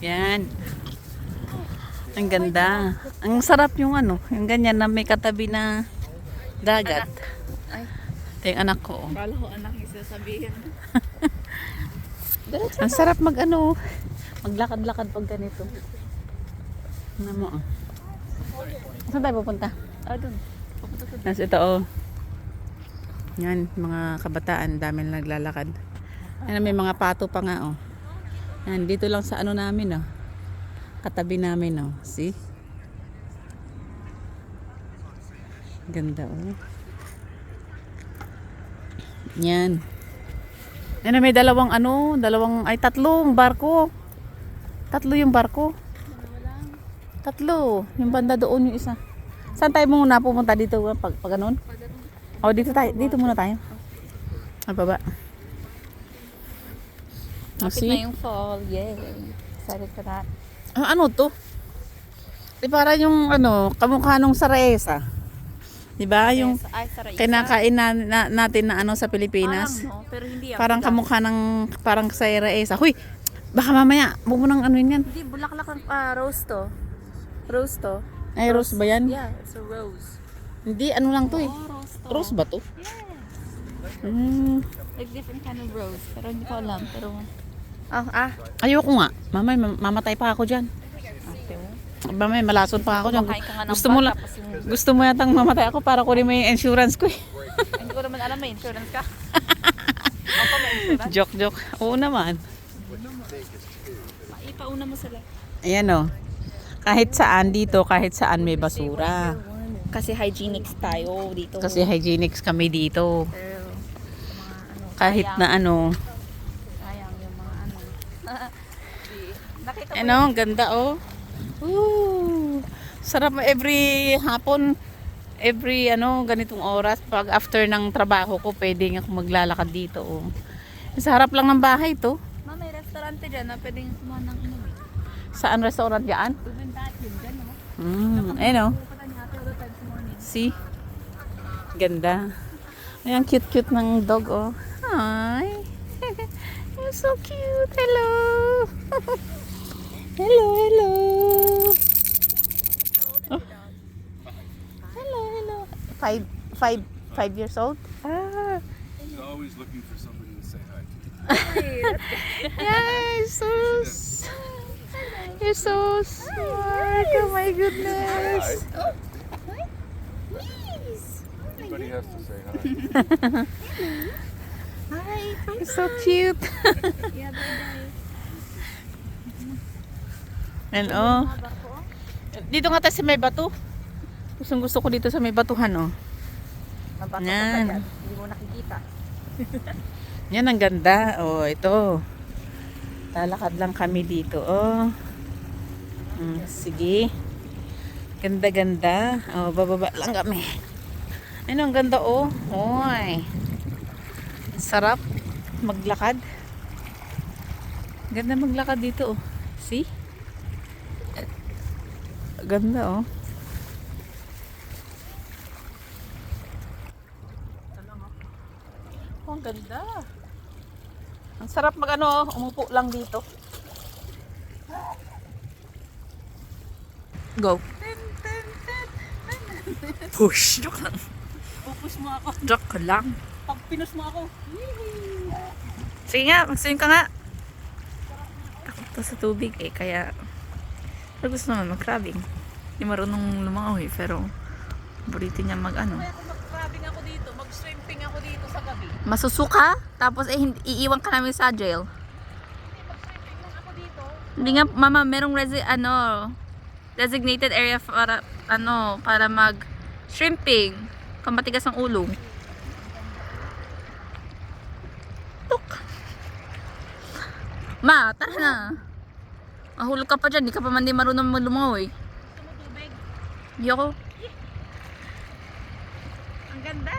Yan. Ang ganda. Ang sarap yung ano, yung ganyan na may katabi na dagat. Ay, Ito yung anak ko. kala ko anak yung sasabihin. Ang sarap mag ano, maglakad-lakad pag ganito. Ano mo? Saan tayo pupunta? Ah, dun. Papunta sa Nasa ito oh. Yan, mga kabataan, dami na naglalakad. Yan, may mga pato pa nga oh. Yan, dito lang sa ano namin oh. Katabi namin oh. See? Ganda oh. Yan. Yan, may tatlong barko. Tatlo yung barko. Tatlo. Yung banda doon yung isa. Saan tayo muna pumunta dito pag ganun? Oh, dito tayo. Dito muna tayo. Ay, baba. Oh, Kapit na yung fall. Yay. Excited for that. Ano to? Di para yung ano, kamukha nung Saraesa. Di ba? Yung Ay, Saraisa. kinakain natin na ano sa Pilipinas. Parang, no? Pero hindi yan. Parang kamukha ng parang Saraesa. Huy, baka mamaya bumunang ano yun yan. Hindi, bulaklak ng rose to. Rose to. Ay, rose ba yan? Yeah, it's a rose. Hindi, ano lang to eh. Rose to. Rose ba to? Yeah. Like different kind of rose. Pero hindi ko alam. Pero, Ayoko nga. Mamay, mamatay pa ako dyan. ate mo. Mamay, malason pa ako dyan. Kumakain ka nga ng Gusto mo bata, lang, tapos yung- gusto mo yatang mamatay ako para kunin mo yung insurance ko eh. Hindi ko naman alam, may insurance ka. Ako pa may insurance. Joke. Oo naman. Ipauna mo sila. Ayan o. Kahit saan dito, kahit saan may basura. Kasi hygienics tayo dito. Kasi hygienics kami dito. Pero, mga ano, Kahit sayang. na ano. Sayang yung mga ano. Nakita mo Ano, ang ganda oh. Ooh. Sarap mo every hapon, every ano, ganitong oras. Pag after ng trabaho ko, pwede nga akong maglalakad dito oh. Sa harap lang ng bahay to. Ma, may restaurant dyan na pwedeng kumuha ng ano. Saan restaurant yan? Women bathroom dyan, no? Ayun oh. Pupunta niya ate all the time sa morning. See? Ganda. Ayan, cute ng dog, oh. Hi. You're so cute. Hello. hello. Oh. Hello. 5 years old? Ah. He's always looking for somebody to say hi to. Yeah, you're so smart. Oh my goodness. Everybody has to say hi. You're so cute. Yeah, bye-bye. And oh. Dito nga tayo sa may bato. Gusto ko dito sa may batuhan oh. Mabato ka pa Yan. dyan. Hindi mo nakikita. Yan ang ganda. Oh, ito. Lalakad lang kami dito. Oh. Sige. Ganda. Oh, bababa lang kami. Ano ang ganda oh. Oy. Sarap maglakad. Ganda maglakad dito oh. See? Ganda oh. Oh, ang ganda. Ang sarap mag ano, umupo lang dito. Go. Push. Joke lang. Pupush mo ako. Joke lang. Pag pinus mo ako. Sige nga, mag-swim ka nga. Takot to sa tubig eh, kaya gusto naman mag-crabbing. Hindi marunong lumangaw eh, pero paborito niya mag-ano. Kaya kung mag-crabbing ako dito, mag-swimming ako dito sa gabi. Masusuka, tapos iiwan ka namin sa jail. Mag-swimming lang ako dito. Hindi nga, mama, merong designated area para mag-shrimping. Kamatigas ang ulo. Tuk. Ma, tara na. Mahulog ka pa dyan, di ka pa man din marunong lumangoy. Gusto mo tubig? Hindi ako. Ang ganda.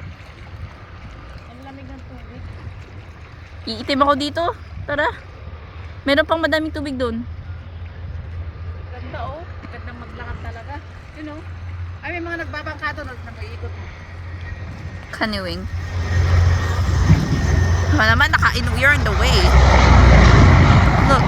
Ang lamig ng tubig. Iitim ako dito. Tara. Meron pang madaming tubig doon. Ganda oh. Gandang maglakad talaga. You know? Ay, may mga nagbabangka doon na nag-iikot mo. Canoeing. Naman, you're in the way. Look.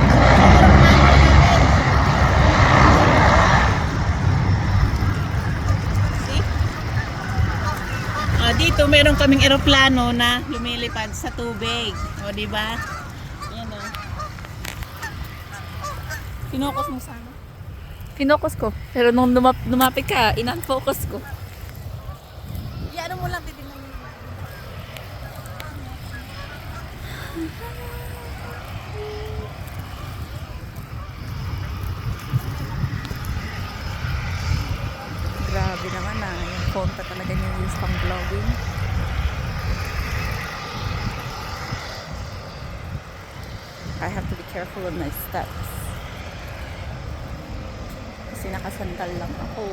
meron kaming eroplano na lumilipad sa tubig. O, di ba? Yan o. Kinokos mo sana. Kinokos ko. Pero nung lumapit ka, in-unfocus ko. Iano mo lang, titignan mo lang. Grabe naman ah. Yung phone pa talaga niya use pang vlogging. I have to be careful of my steps. Kasi nakasandal lang ako.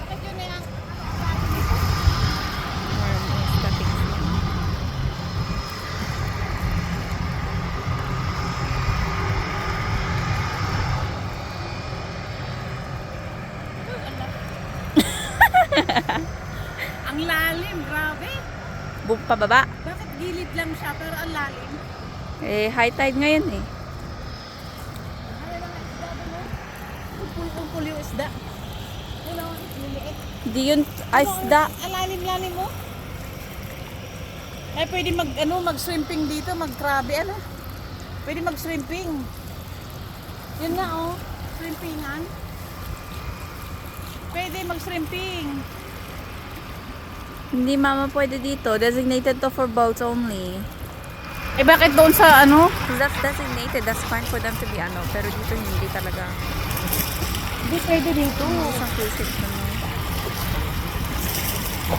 Bakit yun eh, ang More on aesthetics lang. ang lalim, grabe. Pababa. Bakit gilid lang siya pero ang lalim? Eh, high tide ngayon eh. Ano lang ang isda ba mo? Kumpul yung isda. Wala ang liliit. Hindi yun isda. Ang lalim-lalim mo? Eh, pwede mag-swimping dito, mag-krabi, ano? Pwede mag-swimping. Yun nga, oh. Swimpingan. Pwede mag-swimping. Hindi mama pwede dito. Designated to for boats only. Eh, bakit doon sa, ano? That's designated. That's fine for them to be ano. Pero dito hindi talaga. Hindi pwede dito. Isang cruise ship naman.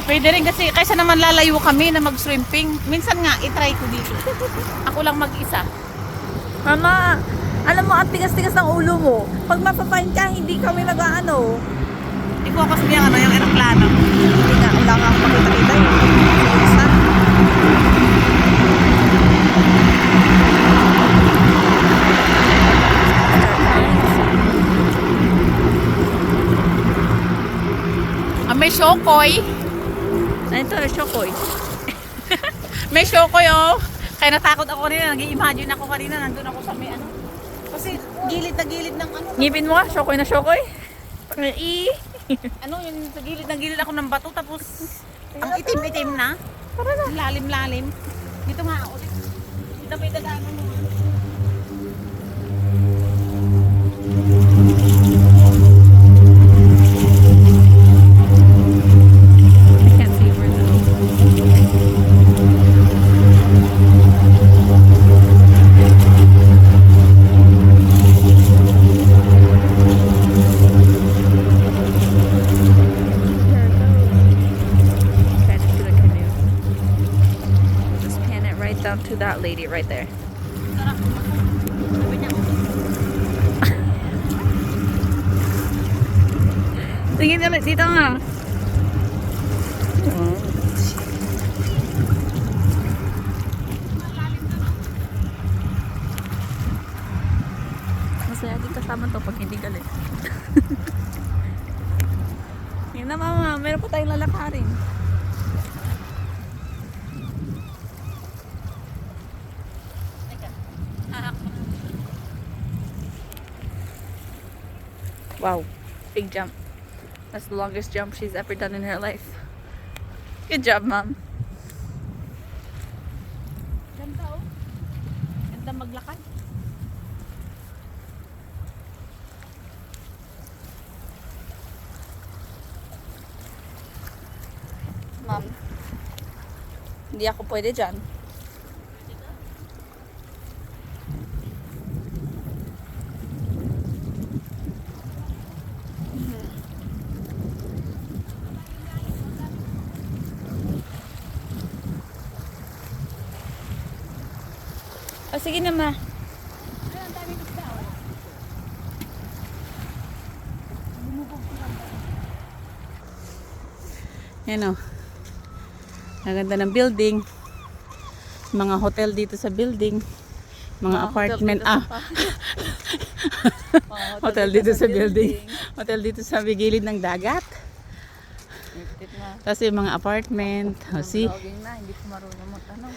Pwede rin kasi, kaysa naman lalayo kami na mag-swimping. Minsan nga, itry ko dito. Ako lang mag-isa. Mama, alam mo, ang tigas-tigas ng ulo mo. Pag mapapine ka, hindi kami mag-ano. I-focus niya ano, yung aeroplano. Hindi nga, kailangan makita-kita yun. Isa. May shokoy. Ano ito? Shokoy. May shokoy, oh. Kaya natakot ako kanina. Nag-i-imagine ako kanina. Nandun ako sa may ano. Kasi gilid na gilid ng ano. Ngipin mo ah, shokoy na shokoy. Ano, yung sa gilid na gilid ako ng bato. Tapos, ang itim-itim na. Ang lalim-lalim. Dito nga ako. Dito may dadaanan mo. I can't see where the Pan into the canoe. We'll just pan it right down to that lady right there. Sabi niya, Tingin ulit dito nga. Masaya din kasama to pag hindi galit. Yun na mama, meron pa tayong lalakarin. Wow, big jump. That's the longest jump she's ever done in her life. Good job, Mom. ganda oh. Ganda maglakad. Mom, hindi ako pwede dyan. O sige na ma. Ay, ang daming isda oh. Yan oh. Ang ganda ng building. Mga hotel dito sa building. Mga apartment. Hotel dito sa building. Hotel dito sa gilid ng dagat. Tapos yung mga apartment. O, see? Vlogging na, hindi ko marunong mag-ano.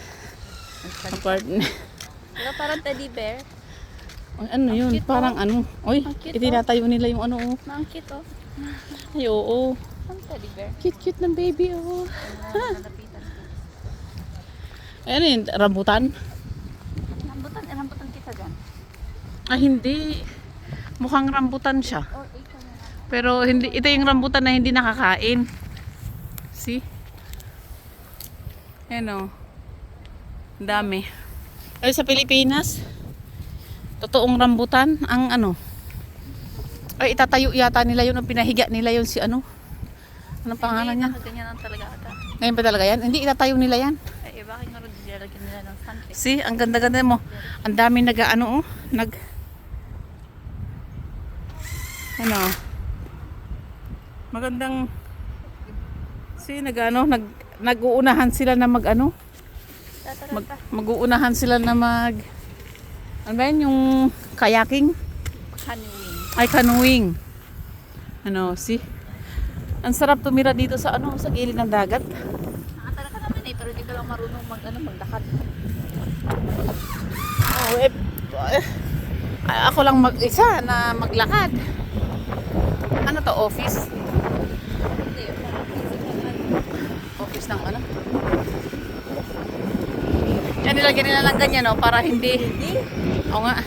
Apartment. Diba parang teddy bear? Ano yun? cute, Parang ano. Oy, Ang cute, itinatayo nila yung ano. Oh. Ang cute oh. Ay, oo. Ang teddy bear. Cute ng baby, oh. Nalapitan. Ayan yun, rambutan. Rambutan kita dyan. Ah, hindi. Mukhang rambutan siya. Or ito na. Pero hindi, ito yung rambutan na hindi nakakain. See? Ayan o. Ang dami. Ay, sa Pilipinas, totoong rambutan, ang ano. Ay, itatayo yata nila yun, ang pinahiga nila yun si ano. Anong pangalan niya? Ganyan lang talaga ata. Ngayon pa talaga yan? Hindi, itatayo nila yan. Ay, bakit nga rin nilalagyan nila ng sunfish? See, ang ganda-ganda mo. Ang dami nag-ano, oh. Ano? Magandang nag-uunahan sila na mag-uunahan sila na ano ba yun, yung kayaking? Canoeing. Ay, canoeing. Ano, see? Ang sarap tumira dito sa sa gilid ng dagat. Nakatala ka naman pero hindi ka lang marunong maglakad. Oh, ako lang mag-isa na maglakad. Ano to, office? Hindi, Office ng ano? Yan, nilagyan nila lang ganyan, no? Para hindi. Oo nga.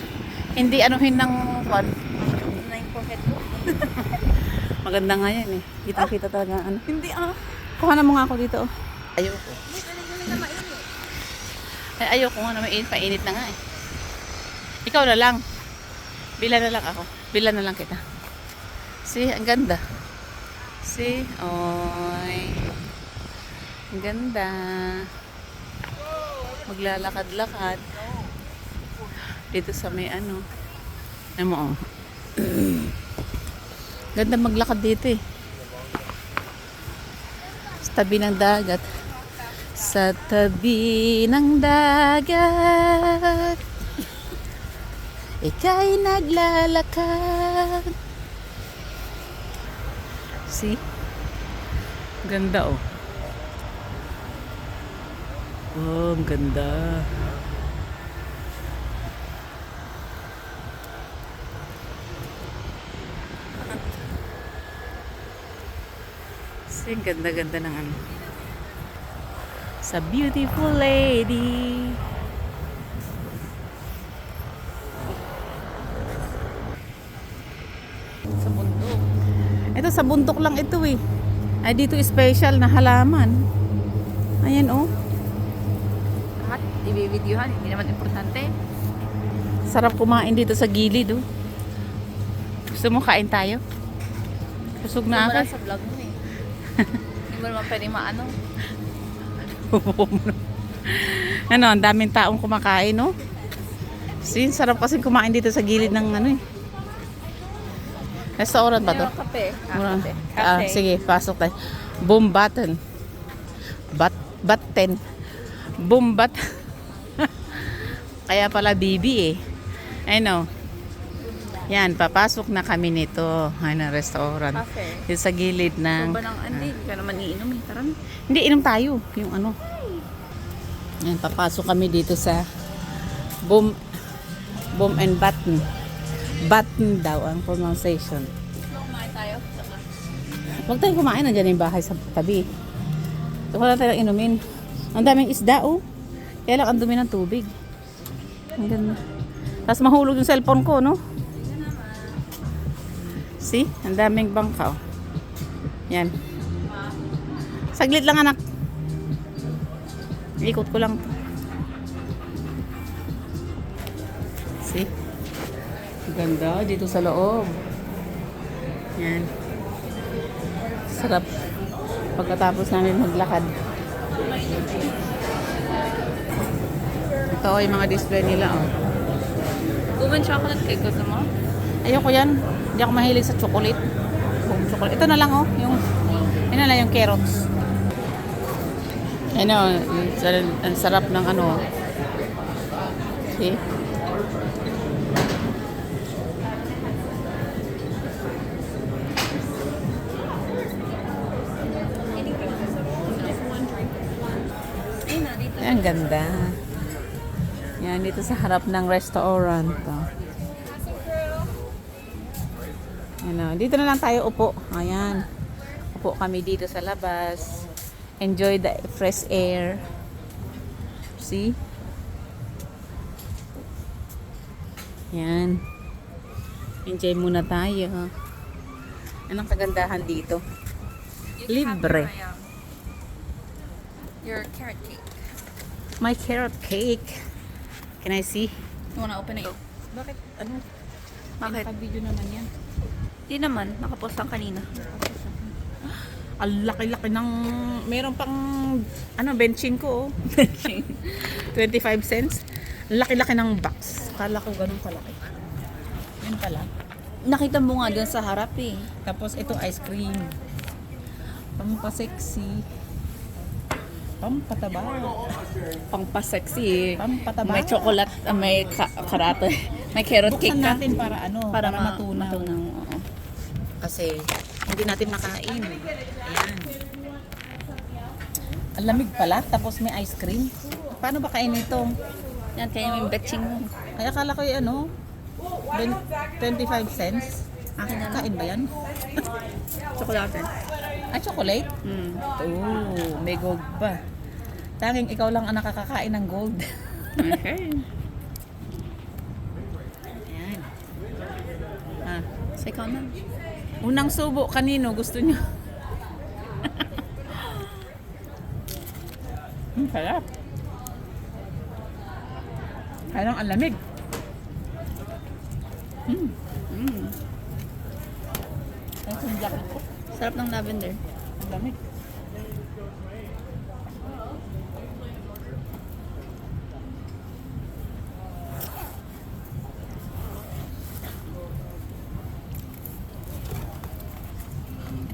Hindi anuhin ng kwan. na yung forehead ko. Maganda nga yan eh. Kita-kita talaga ano. Hindi Kuhanan mo nga ako dito. Oh. Ayoko. Hindi galing na mainit. Ay, ayoko nga na mainit. Painit na nga eh. Ikaw na lang. Bila na lang ako. Bila na lang kita. See, ang ganda. See? Oy. Ang ganda. Maglalakad-lakad. Dito sa may ano. Ano mo, oh. Ganda maglakad dito eh. Sa tabi ng dagat. Sa tabi ng dagat. Ika'y naglalakad. See? Ganda oh. Oh, ang ganda. See, ang ganda-ganda ng ano. Sa beautiful lady. Sa bundok. Ito sa bundok lang ito eh. Ay dito special na halaman. Ayan oh. Lahat, i-videohan. Hindi naman importante. Sarap kumain dito sa gilid oh. Gusto mo kain tayo? Busog na Wala ako. sa vlog mo eh. Hindi mo naman pwede maano. Ano, ang daming taong kumakain no. See, sarap kasi kumain dito sa gilid ng ano eh. Restaurant ba to? Meron kape. Mura. Kape. Sige, pasok tayo. Boom button. Batten. Boom bat. Kaya pala bibi eh. I know. Yan, papasok na kami nito. Ano, restaurant. Cafe. Dito sa gilid ng... Ba nang hindi ka naman iinom eh. Tara na. Hindi, inom tayo. Yung ano. Yan, papasok kami dito sa Boom and Button. Button daw ang pronunciation. Kumain tayo. Huwag tayong kumain. Nandiyan yung bahay sa tabi. So, wala tayong inumin. Ang daming isda, oh. Kaya lang ang dumi ng tubig. Ang ganda. Tapos mahulog yung cellphone ko, no? See? Ang daming bangka, oh. Yan. Saglit lang, anak. Ikot ko lang. See? Ganda dito sa loob. Yan. Sarap. Pagkatapos namin maglakad. Ito yung mga display nila. Oh. Kuban chocolate cake. Gusto mo? Ayoko yan. Hindi ako mahilig sa chocolate. Chocolate. Ito na lang oh. Yun na lang yung carrots. Ano, ang sarap ng ano. See? Ang ganda. Yan, dito sa harap ng restaurant. Oh. Ano, dito na lang tayo upo. Ayan. Upo kami dito sa labas. Enjoy the fresh air. See? Yan. Enjoy muna tayo. Anong kagandahan dito? Libre. Your carrot cake. My carrot cake. Can I see? You wanna open it? Bakit? Ano? Bakit? Video naman yan. Di naman. Nakapost lang kanina. Ang laki-laki ng... Meron pang... Ano, benching ko. Oh. 25 cents. Ang laki-laki ng box. Kala ko ganun kalaki. Yan pala. Nakita mo nga dun sa harap eh. Tapos ito ice cream. Pampasexy. Pampataba. Pang-sexy eh. Pampataba. May chocolate, may karato. May carrot cake Buksan ka. natin para ano, para matunaw. Oo. Kasi hindi natin makain. Ayan. Ang lamig pala, tapos may ice cream. Paano ba kainin ito? Yan, kaya may betching mo. Kaya akala ko yung ano, 25 cents. Akin na lang. Kain ba yan? Chocolate. Ah, chocolate? Oh, may gold pa. Tanging ikaw lang ang nakakakain ng gold. Okay. Ayan. Ah, So, ikaw na. unang subo, kanino gusto niyo? Sarap. Parang ang lamig. Ang sundak ko. Sarap ng lavender. Ang lamig.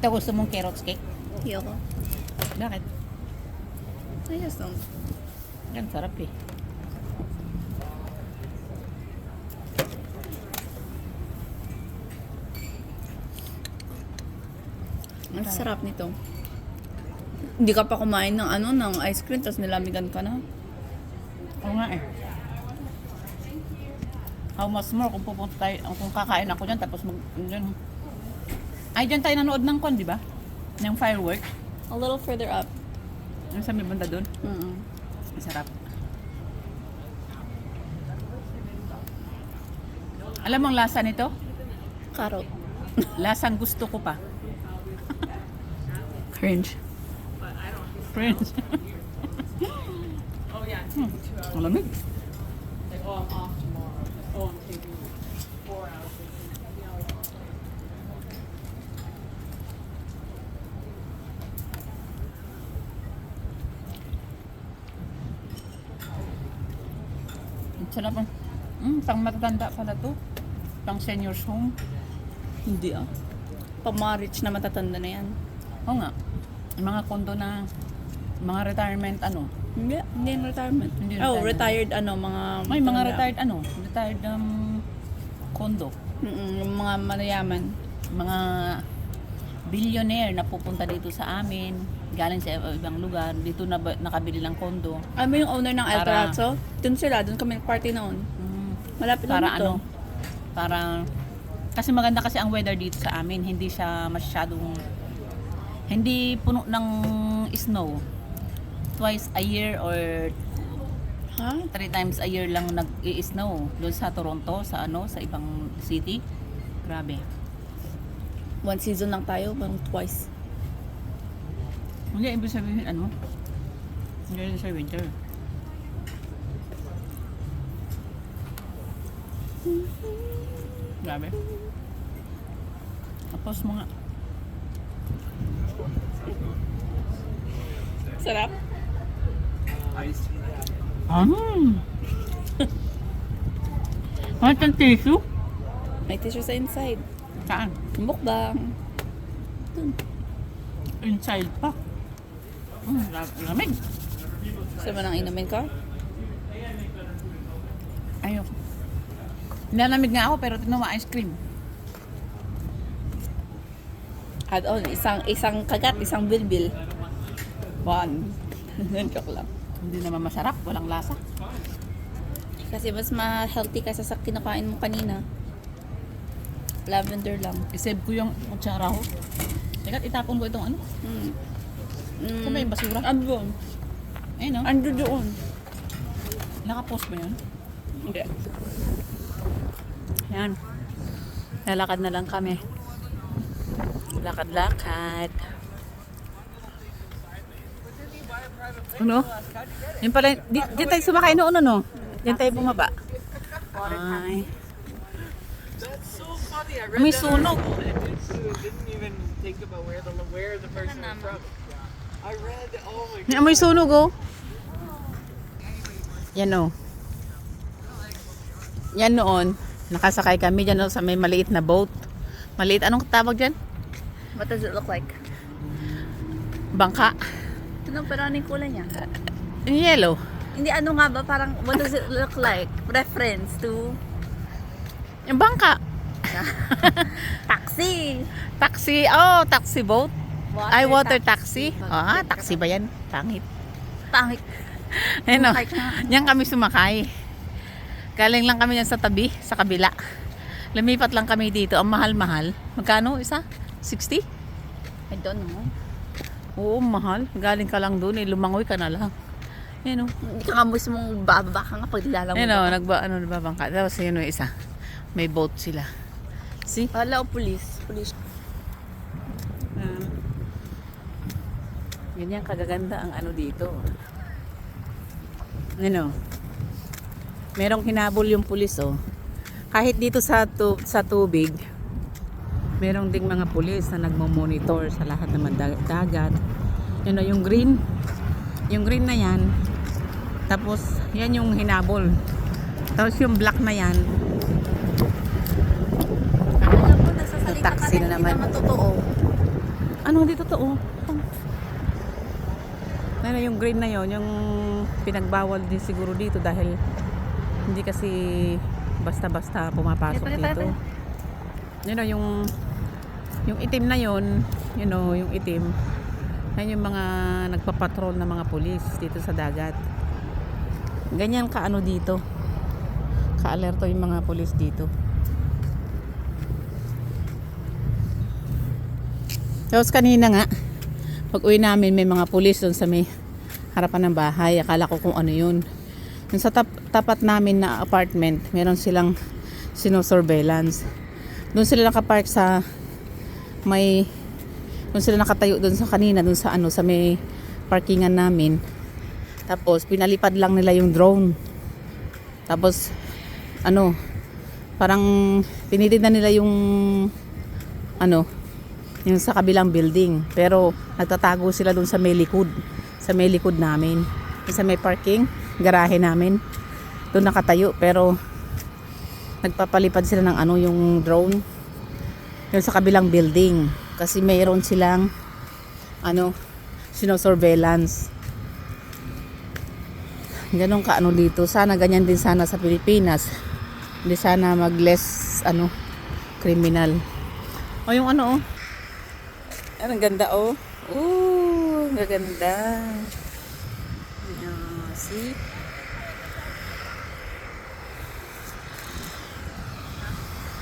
Ito gusto mong carrots cake? Ayoko. Bakit? Ayos lang. Yan, sarap eh. Ang sarap nito. Hindi ka pa kumain ng ng ice cream tapos nilamigan ka na. Oo nga eh. How much more kung pupunta tayo, kung kakain ako dyan tapos dyan. Ay, dyan tayo nanood ng di ba? Ng firework. A little further up. Yung sa may banda doon. Mm-mm. Masarap. Alam mo ang lasa nito? Carrot. Lasang gusto ko pa. Cringe. Friends. Ang lamig. Ang sarap. Pang matatanda pala to. Pang seniors home. Hindi ah. Pag mga rich na matatanda na yan. Oo nga. Yung mga kondo na mga retirement Hindi. Hindi yung retirement. Hindi Oh, retirement. retired mga... may mga retired retired kondo. Yung mga mayayaman. Mga billionaire na pupunta dito sa amin, galing sa ibang lugar, dito na nakabili ng kondo. Ano yung owner ng El Para- Terrazzo? Dun sila. Dun kami party noon. Malapit lang Para dito. para kasi maganda kasi ang weather dito sa amin, hindi siya masyadong hindi puno ng snow. Twice a year or Ha? 3 times a year lang nag-i-snow doon sa Toronto, sa sa ibang city. Grabe. One season lang tayo. Parang twice. Hindi ibig sabihin hindi sa winter. Grabe. Tapos mga Sarap. Ano itong tissue? May tissue sa inside. Saan? Mukbang. Inside pa. Lamig. Gusto mo nang inumin ko? Ayoko. Nilalamig nga ako pero tinuwa ice cream. Add on. Isang kagat, isang bilbil. One. Joke lang. Hindi naman masarap, walang lasa. Kasi mas ma-healthy kasi sa kinakain mo kanina. Lavender lang. I-save ko yung kutsara ko. Teka, itapon ko itong ano. Saan ba yung basura? Andun. Ayun no? Andun doon. Nakapost ba yun? Hindi. Yan. Lalakad na lang kami. Lakad-lakad. Ano? Yan pala, diyan tayo sumakay noon, ano? Diyan tayo bumaba. Ay. May sunog. Didn't even think about where the person was from. I read, oh my god. May sunog, oh. Yan, oh. Yan noon. Nakasakay kami dyan, oh, sa may maliit na boat. Maliit, anong tawag dyan? What does it look like? Bangka. Ano, pero anong kulay niya? Yellow. Hindi, ano nga ba? Parang, what does it look like? Reference to Yung bangka. taxi. Taxi. Oh, taxi boat. Ay, water taxi. taxi. Ah, taxi ba yan? Pangit. Pangit. Ano? Sumakay ka. Yan kami sumakay. Galing lang kami yan sa tabi, sa kabila. Lumipat lang kami dito. Ang mahal-mahal. Magkano isa? 60? I don't know. Oo, mahal. Galing ka lang doon, lumangoy ka na lang. Yan o. Hindi ka nga mismong bababa ka nga pag dilalang mo. Yan o, nagbabangka. Tapos yun o isa. May boat sila. See? Wala o police. Police. Ganyan kagaganda ang ano dito. Ano? Merong hinabol yung pulis oh. Kahit dito sa tubig, merong ding mga pulis na nagmo-monitor sa lahat ng dagat. Yun o, yung green. Yung green na yan. Tapos, yan yung hinabol. Tapos yung black na yan. Alam mo, nagsasalita ka Taxi rin, na hindi naman. naman totoo. Ano, hindi totoo. Ano, yung green na yon, yung pinagbawal din siguro dito dahil hindi kasi basta-basta pumapasok dito. You know, yung itim na yon, you know, yung itim. Yan yung mga nagpapatrol na mga pulis dito sa dagat. Ganyan kaano dito. Ka-alerto yung mga pulis dito. Tapos kanina nga, pag uwi namin may mga pulis doon sa may harapan ng bahay. Akala ko kung ano yun. Yung sa tapat namin na apartment, meron silang sino-surveillance. Doon sila nakapark sa may, doon sila nakatayo doon sa kanina, doon sa ano, sa may parkingan namin. Tapos pinalipad lang nila yung drone. Tapos ano, parang tinitignan nila yung ano, yung sa kabilang building. Pero nagtatago sila doon sa may likod. Sa may likod namin. Sa may parking, garahe namin. Doon nakatayo. Pero nagpapalipad sila ng ano, yung drone. Yung sa kabilang building. Kasi mayroon silang ano, sino-surveillance. Ganun ka ano dito. Sana ganyan din sana sa Pilipinas. Hindi sana mag-less ano, criminal. O yung ano oh. Ang ganda oh. Ooh, gaganda. See?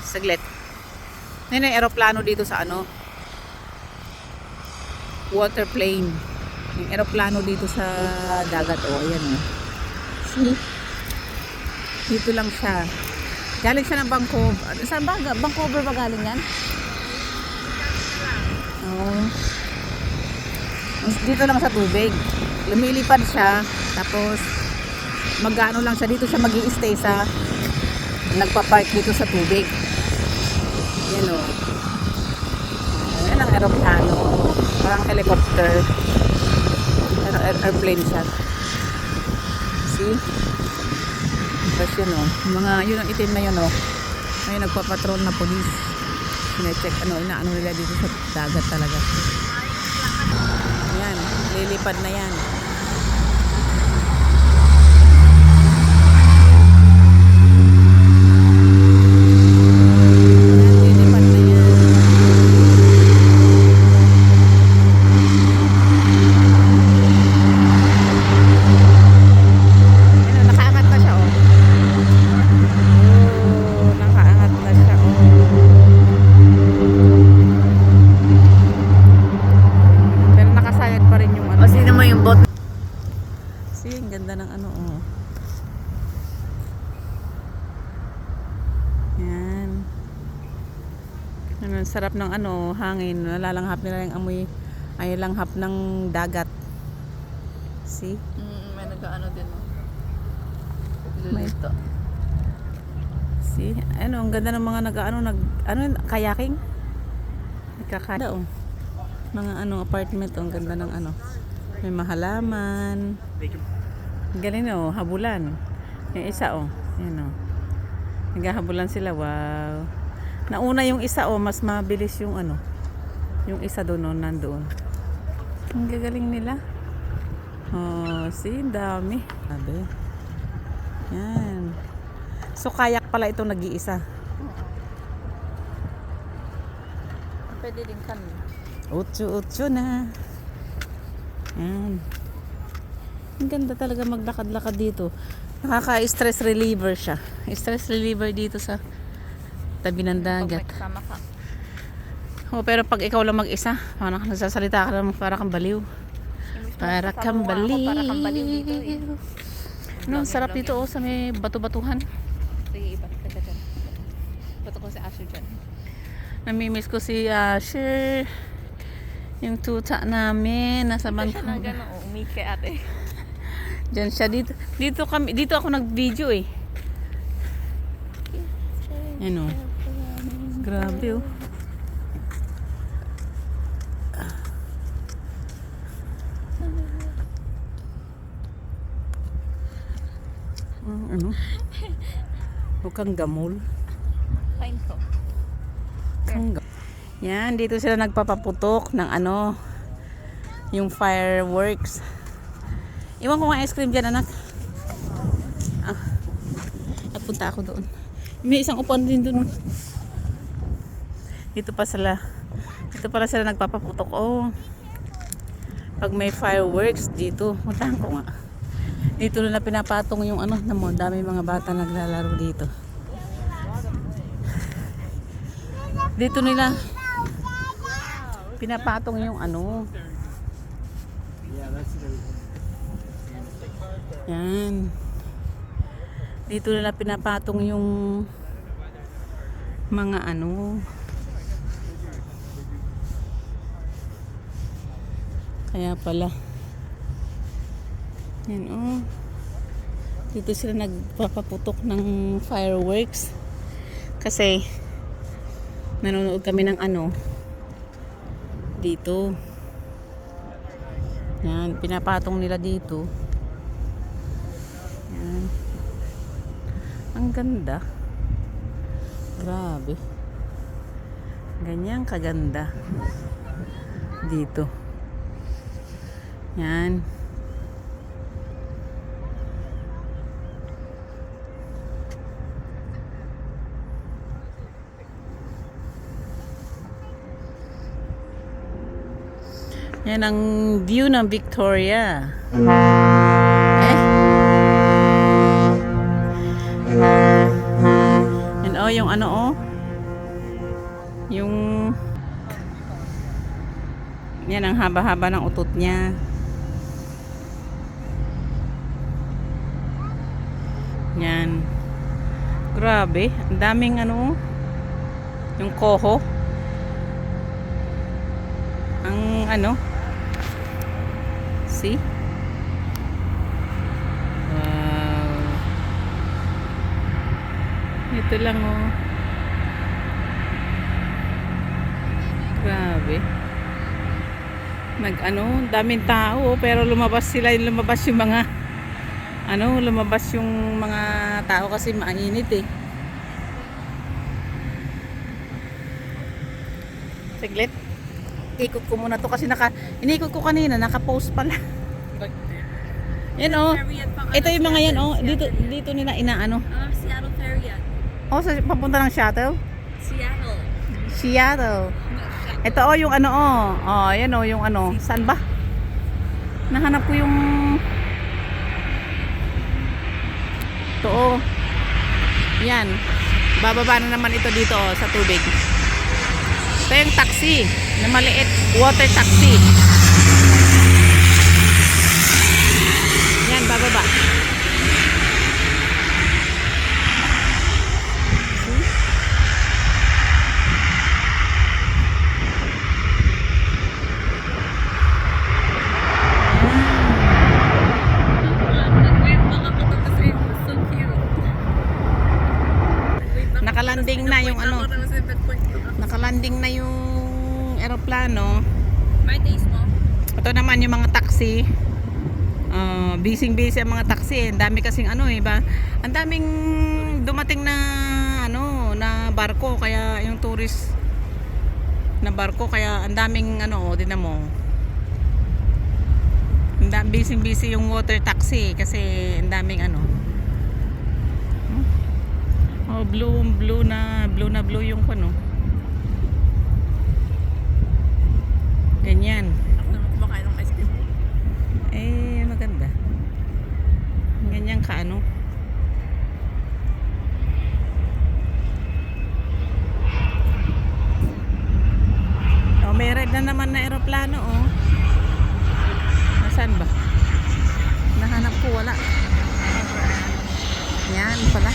Saglit. Yan ang aeroplano dito sa ano? Water plane. Yung aeroplano dito sa dagat oh. Ayan oh. See? Dito lang siya. Galing siya ng Vancouver. Saan ba? Vancouver ba galing yan? Oh. Dito lang sa tubig. Lumilipad siya. Tapos mag-ano lang siya. Dito siya mag-i-stay sa nagpa-park dito sa tubig. Yan o. Yan ang aeroplano. Parang helicopter. Pero airplane siya. See? Tapos yun o. Yun ang itim na yun o. Ngayon nagpa-patrol na police. Sine-check inaano nila dito sa dagat talaga. Yan, lilipad na yan. Lilipad na yan. Ayun, nakaangat na siya oh. Oh, nakaangat na siya oh. Ang sarap ng ano, hangin. Nalalanghap nila yung amoy, ay langhap ng dagat. See? May nag-ano din mo. May ito. See? Ano, ang ganda ng mga kayaking? Nagkakada, oh. Mga apartment, oh. Ang ganda ng ano. May mahalaman. Ang galing, oh. Habulan. Yung isa, oh. Yan, oh. Naghahabulan sila, wow. Nauna yung isa, oh. Mas mabilis yung ano. Yung isa doon, oh. Nandoon. Ang gagaling nila. Oh, see? Dami. Sabi. Yan. So, kayak pala itong nag-iisa. Pwede din kami. Utso na. Yan. Ang ganda talaga maglakad-lakad dito. Nakaka-stress reliever siya. Stress reliever dito sa tabi ng dagat. Pag may kasama ka. Oh, pero pag ikaw lang mag-isa, parang nagsasalita ka lang para kang baliw. Para kang baliw. Para kang baliw dito eh. No, sarap dito oh, sa may bato-batuhan. Sige, iba ka dyan. Bato ko si Asher dyan. Namimiss ko si Asher. Yung tuta namin nasa Ito siya na bangka. gano'n, umik kay ate. Diyan siya dito. Dito ako nag-video eh. Ano? Grabe oh. Ano? Huwag kang gamol. Fine ko. Yan, dito sila nagpapaputok ng ano, yung fireworks. Iwan ko nga ice cream dyan, anak. At punta ako doon. May isang upuan din doon. Dito pala sila nagpapaputok. Oh. Pag may fireworks dito, puntahan ko nga. Dito na pinapatong yung ano, dami mga bata naglalaro dito. Dito nila pinapatong yung ano. Yan. Dito nila pinapatong yung mga ano. Kaya pala. Yan oh. Dito sila nagpapaputok ng fireworks. Kasi nanonood kami ng ano dito. Yan, pinapatong nila dito. Yan. Ang ganda. Grabe. Ganyan kaganda. Dito. Yan. Yan ang view ng Victoria. Yan oh, yung ano oh. Yung yan ang haba-haba ng utot niya. Yan. Grabe, ang daming ano, yung koho. Ang ano? See? Wow. Ito lang oh. Grabe. Daming tao pero lumabas yung mga lumabas yung mga tao kasi mainit eh. Saglit. Ikot ko muna to kasi inikot ko kanina, naka-post pala. Yan oh. Ito yung mga yan oh. Dito nila inaano. Seattle Ferry yan. Oh, papunta ng shuttle? Seattle. Ito oh yung ano oh. Oh, yan oh yung ano. Saan ba? Nahanap ko yung ito oh. Yan. Bababa na naman ito dito oh sa tubig. Ito yung taxi na maliit, water taxi. Yan, bababa. See? nakalanding na yung ano. Nakalanding na yung eroplano. May taste mo? Ito naman yung mga taxi. Busy ang mga taxi. Ang dami kasing ano eh ba. Ang daming dumating na ano na barko kaya yung tourist na barko kaya ang daming ano din mo. Ang daming busy yung water taxi kasi ang daming ano. Oh, blue yung ano. Ganyan. Kumakain ng ice cream. Eh, maganda. Ganyan ka, ano? Oh, may red na naman na eroplano, oh. Nasaan ba? Nahanap ko, wala. Yan pala.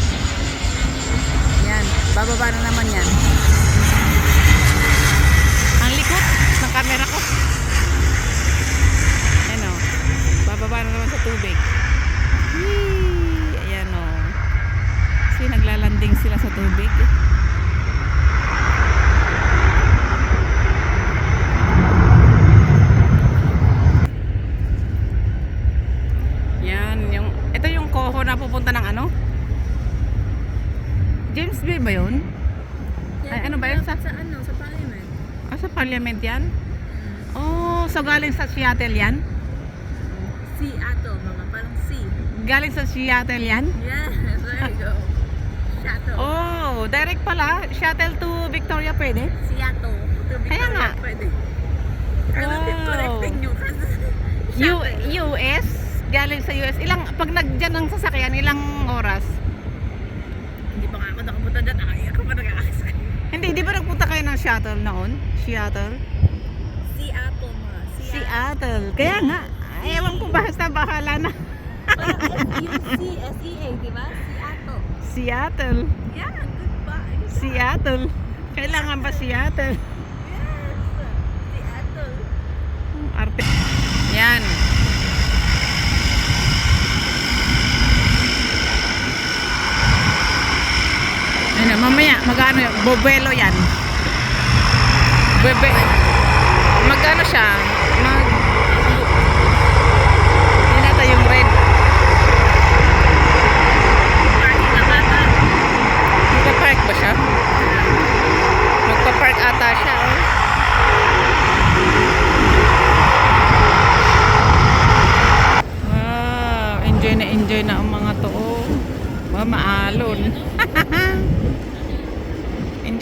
Yan, bababa na naman yan. Ang likot ng camera ko. Ayan, oh. Bababa na naman sa tubig. Yee! Ayan, oh. Kasi naglalanding sila sa tubig. Yan, ito yung Coho na pupunta ng ano? James Bay ba yun? Ay, ano ba yun? Sa ano? Sa parliament. Sa parliament yan? Oh, so galing sa Seattle yan? Seattle, mga parang sea. Galing sa Seattle yan? Yes, there you go. Seattle. Oh, direct pala. Shuttle to Victoria pwede? Seattle. Kaya nga. Pwede. Pero connecting nyo kasi. US? Galing sa US. Pag nagdyan ang sasakyan, ilang oras? Hindi pa nga ako nakapunta dyan. Ako pa nag-aasa. Hindi, di ba nagpunta kayo ng shuttle noon? Seattle? Seattle, mga. Seattle. Kaya nga. Ewan ko basta bahala na. S-E-A, di ba? Seattle. Seattle. Yeah, goodbye. Seattle. Kailangan ba Seattle? Yes. Seattle. Arte. Yan. Ano, mamaya, magano yan? Bobelo yan. Magano siya? Hinata yung red. Parking na bata. Magpa-park ba siya? Magpa-park ata siya, oh. Wow, enjoy na ang mga to, oh. Maalon.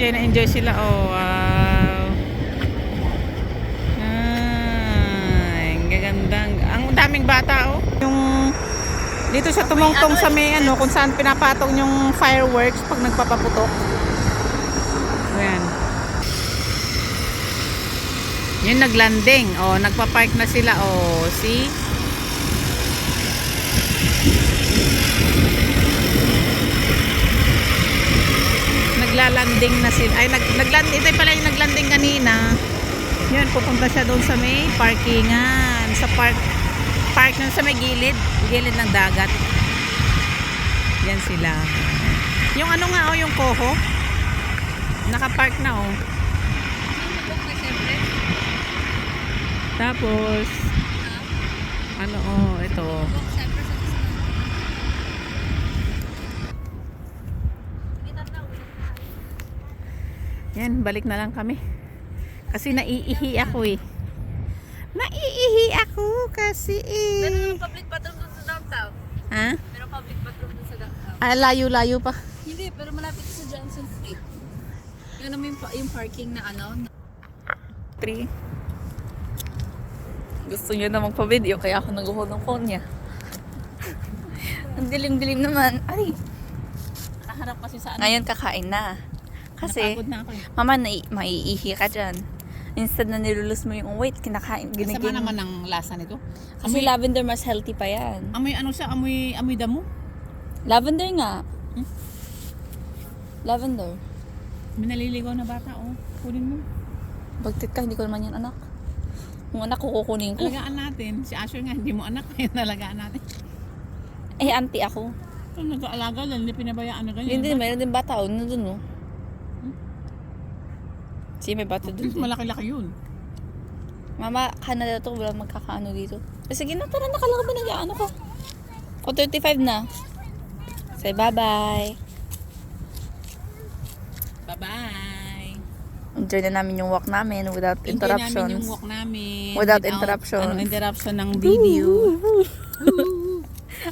Enjoy sila, oh. Wow. Ay, ang gagandang. Ang daming bata, oh. Yung dito sa tumungtong sa may ano, kung saan pinapatong yung fireworks pag nagpapaputok. Ayan. Yun naglanding. Oh, nagpa-park na sila, oh. See? Naglalanding na sila. Ay, naglanding. Ito pala yung naglanding kanina. Yun, pupunta siya doon sa may parkingan. Sa park na sa may gilid ng dagat. Yan sila. Yung ano nga, oh, yung Coho. Naka-park na, oh. Tapos, ano, oh, ito. Yan, balik na lang kami. Kasi naiihi ako eh. Naiihi ako kasi eh. Meron public bathroom dun sa downtown. Ha? Meron public bathroom dun sa downtown. Ah, layo-layo pa. Hindi, pero malapit sa Johnson Street. Yung naman yung parking na ano. 3. Gusto niya na magpa-video kaya ako nag-hold ng phone niya. Ang dilim-dilim naman. Ay, Nakaharap kasi sa ano. ngayon kakain na. Kasi, Napagod na ako eh. mama, maiihi ka dyan. Instead na nilulus mo yung weight, kinakain, Kasama giniging. naman ang lasa nito. Kasi lavender mas healthy pa yan. Amoy ano siya, amoy damo. Lavender nga. Hmm? Lavender. May naliligaw na bata, oh. Kunin mo. Bagtit ka, hindi ko naman yan anak. Yung anak ko kukunin ko. Alagaan natin. Si Asher nga, hindi mo anak. Kaya nalagaan natin. Eh, auntie ako. Kung nag-aalaga, lang, hindi pinabayaan na ganyan. Hindi, mayroon din bata. O, nandun, no? Sige, may bato dun. Mas malaki-laki yun. Mama, Canada to. Wala magkakaano dito. Sige na, tara, nakalaka ba nag-ano ko? O, 35 na. Say bye-bye. Bye-bye. Enjoy na namin yung walk namin without Enjoy namin interruptions. yung walk namin. Without interruption. Interruption ng video.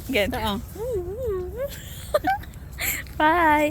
Again. Ito, oh. Bye!